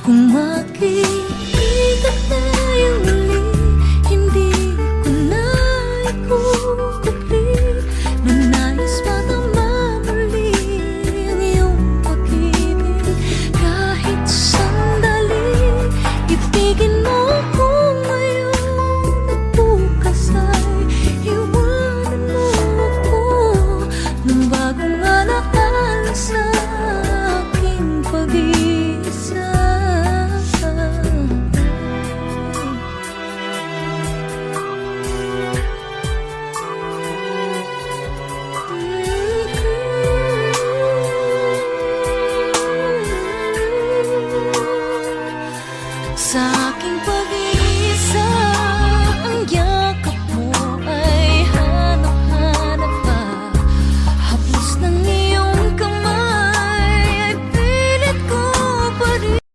Kung makikita tayo uli, hindi ko na ikukupli na nais matama muli ang iyong pag-ibig. Kahit sandali, ibigin mo ko ngayon at bukas ay iwanan mo ako ng bagong alaala sa aking pag-iisa. Sa